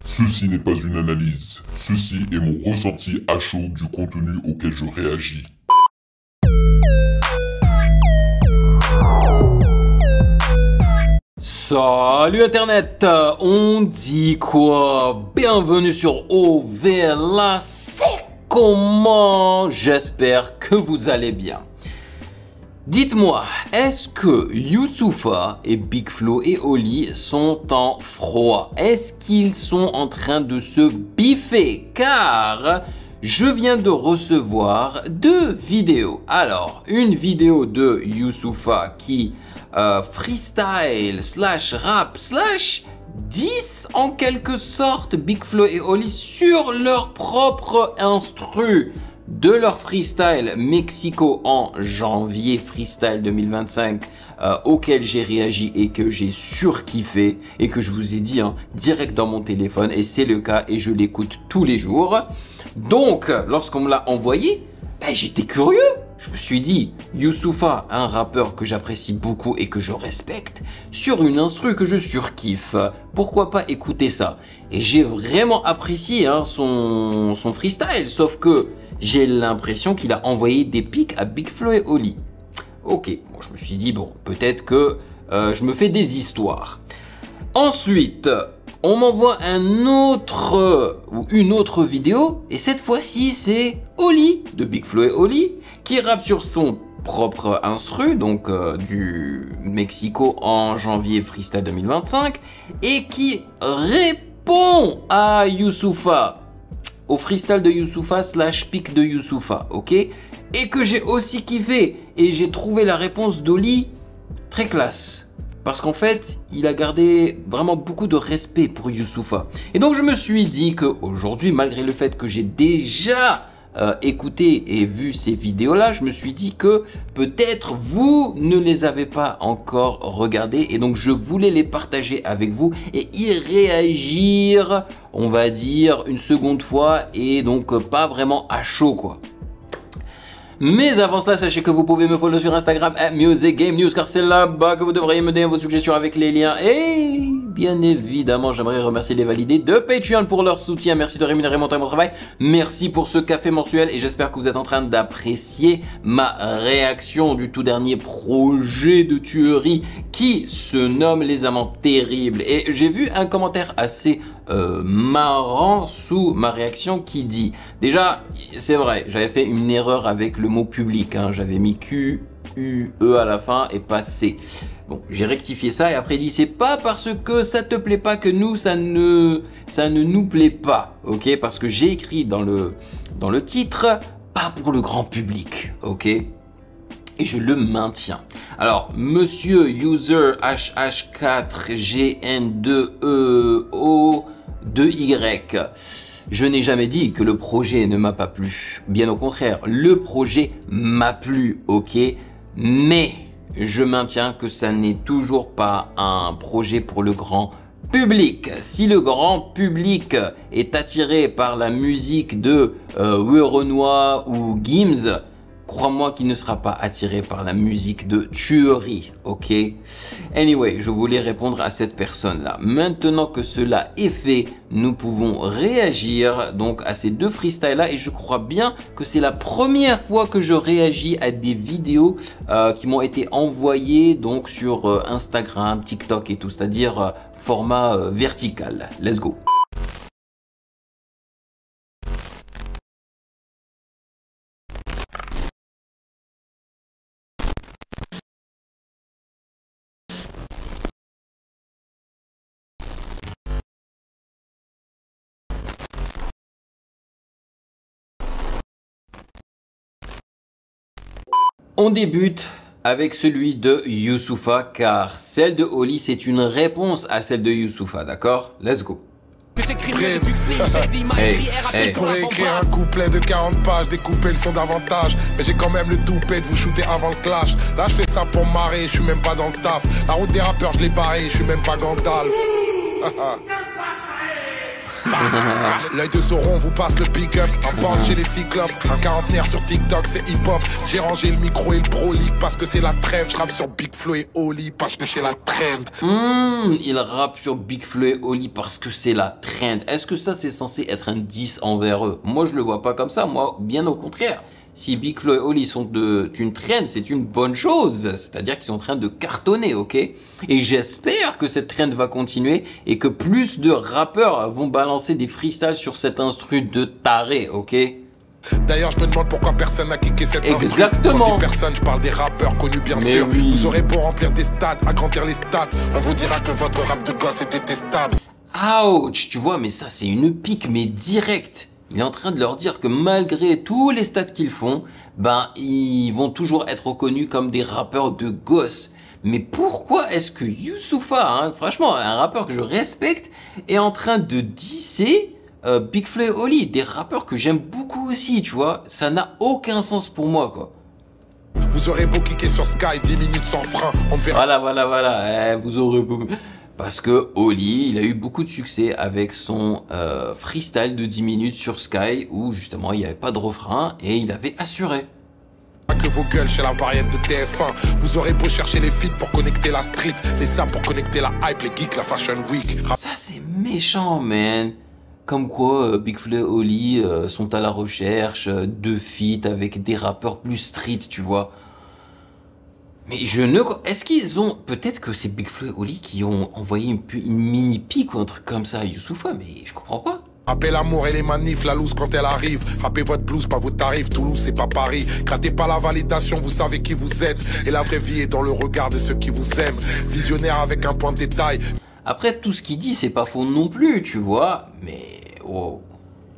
Ceci n'est pas une analyse, ceci est mon ressenti à chaud du contenu auquel je réagis. Salut Internet, on dit quoi? Bienvenue sur OVLA, c'est comment? J'espère que vous allez bien. Dites-moi, est-ce que Youssoupha et Big Flo et Oli sont en froid? Est-ce qu'ils sont en train de se biffer? Car je viens de recevoir deux vidéos. Alors, une vidéo de Youssoupha qui freestyle slash rap slash 10 en quelque sorte Big Flo et Oli sur leur propre instru de leur freestyle Mexico en janvier freestyle 2025 auquel j'ai réagi et que j'ai surkiffé et que je vous ai dit direct dans mon téléphone, et c'est le cas et je l'écoute tous les jours. Donc lorsqu'on me l'a envoyé, j'étais curieux. Je me suis dit, Youssoupha, un rappeur que j'apprécie beaucoup et que je respecte, sur une instru que je surkiffe, pourquoi pas écouter ça? Et j'ai vraiment apprécié son freestyle, sauf que j'ai l'impression qu'il a envoyé des pics à Big Flo et Oli. Ok, bon, je me suis dit, bon, peut-être que je me fais des histoires. Ensuite, on m'envoie un autre ou une autre vidéo, et cette fois-ci c'est Oli de Big Flo et Oli qui rappe sur son propre instru, donc du Mexico en janvier freestyle 2025, et qui répond à Youssoupha, au freestyle de Youssoupha slash pic de Youssoupha, ok? Et que j'ai aussi kiffé, et j'ai trouvé la réponse d'Oli très classe. Parce qu'en fait, il a gardé vraiment beaucoup de respect pour Youssoupha. Et donc je me suis dit qu'aujourd'hui, malgré le fait que j'ai déjà écouté et vu ces vidéos-là, je me suis dit que peut-être vous ne les avez pas encore regardées. Et donc je voulais les partager avec vous et y réagir, on va dire, une seconde fois. Et donc pas vraiment à chaud, quoi. Mais avant cela, sachez que vous pouvez me follow sur Instagram @musicgamenews, car c'est là-bas que vous devriez me donner vos suggestions avec les liens. Et bien évidemment, j'aimerais remercier les validés de Patreon pour leur soutien. Merci de rémunérer mon temps et mon travail. Merci pour ce café mensuel et j'espère que vous êtes en train d'apprécier ma réaction du tout dernier projet de tuerie qui se nomme Les Amants Terribles. Et j'ai vu un commentaire assez marrant sous ma réaction qui dit, déjà c'est vrai, j'avais fait une erreur avec le mot public, j'avais mis Q, U, E à la fin et pas C. Bon, j'ai rectifié ça et après dit, c'est pas parce que ça te plaît pas que nous ça ne nous plaît pas, ok? Parce que j'ai écrit dans le titre, pas pour le grand public, ok? Et je le maintiens. Alors, monsieur user HH4GN2EO2Y, je n'ai jamais dit que le projet ne m'a pas plu. Bien au contraire, le projet m'a plu, ok? Mais je maintiens que ça n'est toujours pas un projet pour le grand public. Si le grand public est attiré par la musique de Renoir ou Gims, crois-moi qu'il ne sera pas attiré par la musique de tuerie, ok? Anyway, je voulais répondre à cette personne-là. Maintenant que cela est fait, nous pouvons réagir donc à ces deux freestyles-là et je crois bien que c'est la première fois que je réagis à des vidéos qui m'ont été envoyées donc sur Instagram, TikTok et tout, c'est-à-dire format vertical. Let's go! On débute avec celui de Youssoupha, car celle de Oli, c'est une réponse à celle de Youssoupha, d'accord? Let's go. Je pourrais écrire un couplet de 40 pages, découper le son davantage, mais j'ai quand même le toupet de vous shooter avant le clash. Là je fais ça pour marrer, je suis même pas dans le taf. La route des rappeurs je l'ai barré, je suis même pas Gandalf. L'œil de Sauron vous passe le pick-up. Un band chez les cyclopes. Un quarantenaire sur TikTok, c'est hip-hop. J'ai rangé le micro et le Pro League parce que c'est la trêve. Je rappe sur Big Flo et Oli parce que c'est la trend. Il rappe sur Big Flo et Oli parce que c'est la trend. Est-ce que ça c'est censé être un 10 envers eux? Moi je le vois pas comme ça, moi bien au contraire. Si Big Flo et Oli sont une trend, c'est une bonne chose. C'est-à-dire qu'ils sont en train de cartonner, ok? Et j'espère que cette trend va continuer et que plus de rappeurs vont balancer des freestyles sur cet instru de taré, ok? D'ailleurs, je me demande pourquoi personne n'a kické cette instru. Exactement. Quand je dis personne, je parle des rappeurs connus bien sûr. Oui. Vous aurez beau remplir des stades, agrandir les stats, on vous dira que votre rap de gosse est détestable. Ouch, tu vois, mais ça c'est une pique, mais directe. Il est en train de leur dire que malgré tous les stats qu'ils font, ben ils vont toujours être reconnus comme des rappeurs de gosses. Mais pourquoi est-ce que Youssoupha, hein, franchement un rappeur que je respecte, est en train de disser Big Flo et Oli, des rappeurs que j'aime beaucoup aussi, tu vois? Ça n'a aucun sens pour moi, quoi. Vous aurez beau kicker sur Sky, 10 minutes sans frein, on ne verra. Voilà, vous aurez beau... Parce que Oli, il a eu beaucoup de succès avec son freestyle de 10 minutes sur Sky où justement il n'y avait pas de refrain et il avait assuré. Que vos gueules chez la variette de TF1. Vous aurez beau chercher les feats pour connecter la street, les saps pour connecter la hype, les geeks, la fashion week. Ça c'est méchant, man. Comme quoi Big Flo et Oli sont à la recherche de feats avec des rappeurs plus street, tu vois. Mais je ne... Est-ce qu'ils ont... Peut-être que c'est Big Flo et Oli qui ont envoyé une mini pique ou un truc comme ça à Youssoupha, mais je comprends pas. Rappez l'amour et les manifs, la loose quand elle arrive. Rappez votre blues, pas vos tarifs. Toulouse, c'est pas Paris. Grattez pas la validation, vous savez qui vous êtes. Et la vraie vie est dans le regard de ceux qui vous aiment. Visionnaire avec un point de détail. Après, tout ce qu'il dit, c'est pas faux non plus, tu vois. Mais... wow.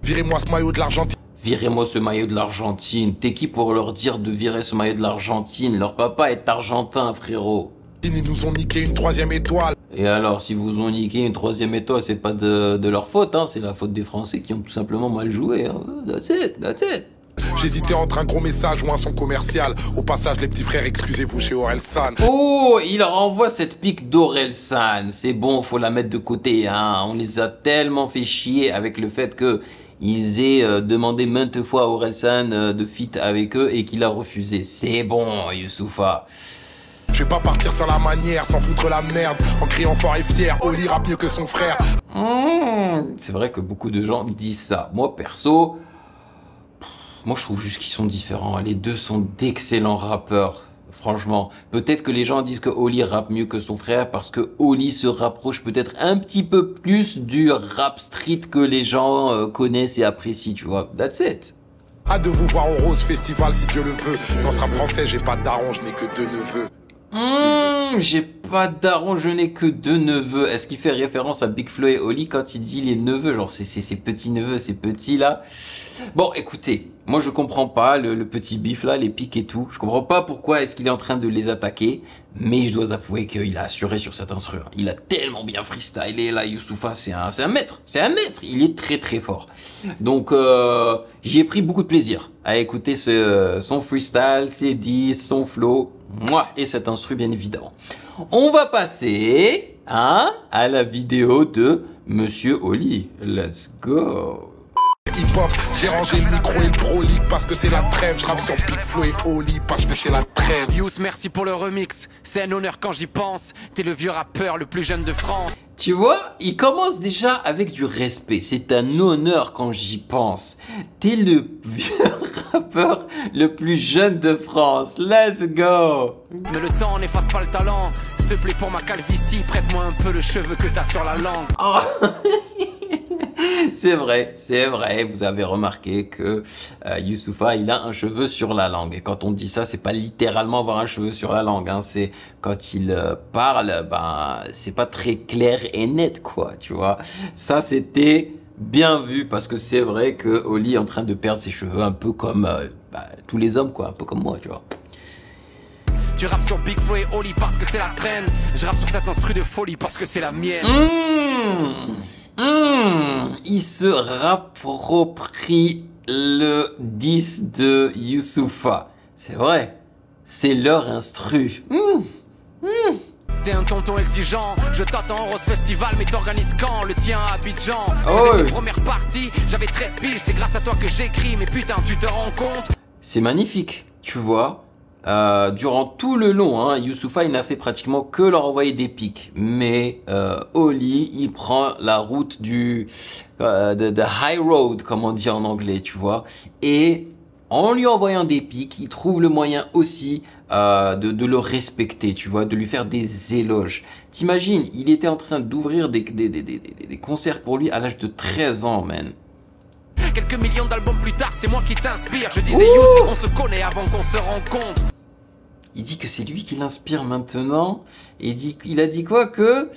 Virez-moi ce maillot de l'Argentine. Virez-moi ce maillot de l'Argentine. T'es qui pour leur dire de virer ce maillot de l'Argentine? Leur papa est argentin, frérot. Ils nous ont niqué une 3e étoile. Et alors, si vous ont niqué une 3e étoile, c'est pas de leur faute, hein. C'est la faute des Français qui ont tout simplement mal joué. Hein. That's it. J'hésitais entre un gros message ou un son commercial. Au passage, les petits frères, excusez-vous chez Orelsan. Oh, il renvoie cette pique d'Orelsan. C'est bon, faut la mettre de côté, hein. On les a tellement fait chier avec le fait que ils aient demandé maintes fois à Orelsan de feat avec eux et qu'il a refusé. C'est bon, Youssoupha. Je vais pas partir sans la manière, sans foutre la merde. En criant fort et fier, Oli rappe mieux que son frère. C'est vrai que beaucoup de gens disent ça. Moi, perso, moi je trouve juste qu'ils sont différents. Les deux sont d'excellents rappeurs. Franchement, peut-être que les gens disent que Oli rappe mieux que son frère parce que Oli se rapproche peut-être un petit peu plus du rap street que les gens connaissent et apprécient, tu vois. That's it. Hâte de vous voir au Rose Festival si Dieu le veut. Dans ce rap français, j'ai pas de daron, je n'ai que 2 neveux. J'ai pas de daron, je n'ai que 2 neveux. Est-ce qu'il fait référence à Big Flo et Oli quand il dit les neveux? Genre c'est ses petits neveux, ces petits là. Bon, écoutez, moi je comprends pas le petit bif là, les pics et tout. Je comprends pas pourquoi est-ce qu'il est en train de les attaquer. Mais je dois avouer qu'il a assuré sur cet instru. Il a tellement bien freestylé là, Youssoupha, c'est un maître. C'est un maître, il est très très fort. Donc j'y ai pris beaucoup de plaisir à écouter son freestyle, ses 10, son flow. Moi et cet instru bien évidemment. On va passer à la vidéo de Monsieur Oli. Let's go. Hip-hop, j'ai rangé le micro et le Pro League parce que c'est la trêve. Je rappe sur Big Flo et Oli parce que c'est la trêve. Yous, merci pour le remix. C'est un honneur quand j'y pense. T'es le vieux rappeur le plus jeune de France. Tu vois, il commence déjà avec du respect. C'est un honneur quand j'y pense. T'es le vieux rappeur le plus jeune de France. Let's go. Mais le temps n'efface pas le talent. S'il te plaît pour ma calvitie, prête-moi un peu le cheveu que t'as sur la langue. Oh. C'est vrai, vous avez remarqué que Youssoupha, il a un cheveu sur la langue. Et quand on dit ça, c'est pas littéralement avoir un cheveu sur la langue, hein. C'est quand il parle, ben, c'est pas très clair et net, quoi, tu vois. Ça, c'était bien vu, parce que c'est vrai que Oli est en train de perdre ses cheveux, un peu comme tous les hommes, quoi, un peu comme moi, tu vois. Tu rappes sur Big Flo et Oli parce que c'est la traîne. Je rappe sur cette instru de folie parce que c'est la mienne. Il se rapproprie le 10 de Youssoupha. C'est vrai, c'est leur instru. T'es un tonton exigeant, je t'attends au Rose Festival, mais t'organises quand le tien à Abidjan? Oh C'était oui. tes premières parties, j'avais 13 piles, c'est grâce à toi que j'écris, mais putain, tu te rends compte? C'est magnifique, tu vois. Durant tout le long, hein, Youssoupha il n'a fait pratiquement que leur envoyer des pics. Mais Oli, il prend la route du the high road, comme on dit en anglais, tu vois. Et en lui envoyant des pics, il trouve le moyen aussi de le respecter, tu vois, de lui faire des éloges. T'imagines, il était en train d'ouvrir des concerts pour lui à l'âge de 13 ans, man. Quelques millions d'albums plus tard, c'est moi qui t'inspire. Je disais Youss, on se connaît avant qu'on se rencontre. Il dit que c'est lui qui l'inspire maintenant. Et il a dit quoi? Que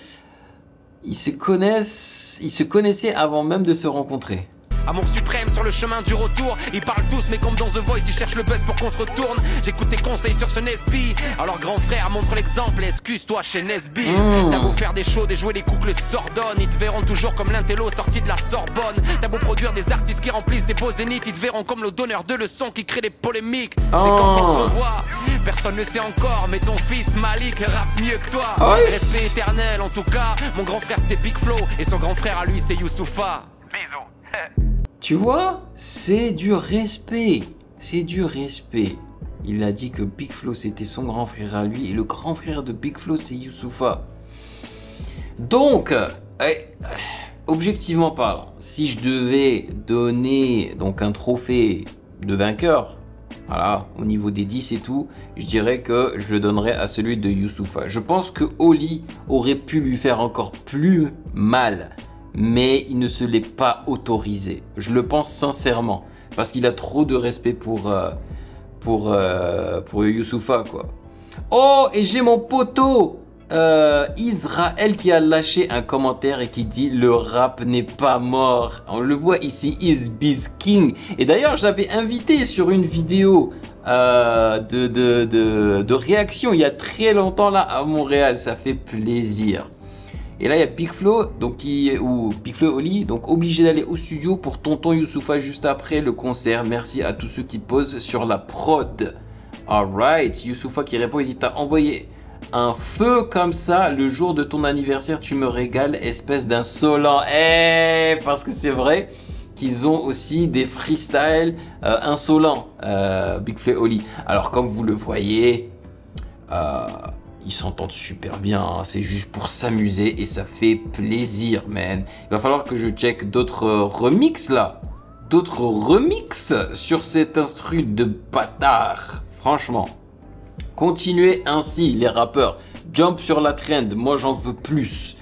ils se connaissaient avant même de se rencontrer. Amour suprême sur le chemin du retour. Ils parlent tous mais comme dans The Voice, ils cherchent le buzz pour qu'on se retourne. J'écoute tes conseils sur ce Nesby. Alors grand frère, montre l'exemple et excuse-toi chez Nesby. T'as beau faire des shows, des jouer des coups que le sordonne, ils te verront toujours comme l'intello sorti de la Sorbonne. T'as beau produire des artistes qui remplissent des beaux zéniths, ils te verront comme le donneur de leçons qui crée des polémiques. C'est quand on se revoit, personne ne sait encore, mais ton fils Malik rappe mieux que toi. Respect éternel en tout cas, mon grand frère c'est Big Flo et son grand frère à lui c'est Youssoupha. Bisous. Tu vois, c'est du respect. C'est du respect. Il a dit que Big Flo c'était son grand frère à lui et le grand frère de Big Flo c'est Youssoupha. Donc, objectivement parlant, si je devais donner donc un trophée de vainqueur, voilà, au niveau des 10 et tout, je dirais que je le donnerais à celui de Youssoupha. Je pense que Oli aurait pu lui faire encore plus mal. Mais il ne se l'est pas autorisé. Je le pense sincèrement. Parce qu'il a trop de respect pour Youssoupha, quoi. Oh, et j'ai mon poteau Israël qui a lâché un commentaire et qui dit « Le rap n'est pas mort ». On le voit ici, Is King. Et d'ailleurs, j'avais invité sur une vidéo de réaction il y a très longtemps là à Montréal. Ça fait plaisir. Et là, il y a Big Flo, donc Big Flo Oli, donc obligé d'aller au studio pour tonton Youssoupha juste après le concert. Merci à tous ceux qui posent sur la prod. Alright, Youssoupha qui répond, il dit, t'as envoyé un feu comme ça le jour de ton anniversaire, tu me régales, espèce d'insolent. Eh, parce que c'est vrai qu'ils ont aussi des freestyles insolents, Big Flo Oli. Alors, comme vous le voyez, ils s'entendent super bien, hein. C'est juste pour s'amuser et ça fait plaisir, man. Il va falloir que je check d'autres remixes là. D'autres remixes sur cet instru de bâtard. Franchement, continuez ainsi les rappeurs. Jump sur la trend, moi j'en veux plus.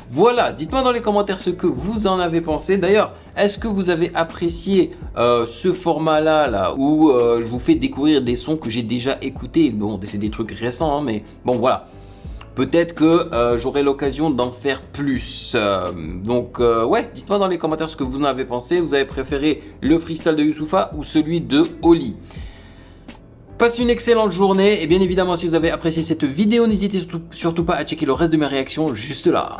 Voilà, dites-moi dans les commentaires ce que vous en avez pensé. D'ailleurs, est-ce que vous avez apprécié ce format-là où je vous fais découvrir des sons que j'ai déjà écoutés? Bon, c'est des trucs récents, hein, mais bon, voilà. Peut-être que j'aurai l'occasion d'en faire plus. Ouais, dites-moi dans les commentaires ce que vous en avez pensé. Vous avez préféré le freestyle de Youssoupha ou celui de Oli? Passez une excellente journée. Et bien évidemment, si vous avez apprécié cette vidéo, n'hésitez surtout pas à checker le reste de mes réactions juste là.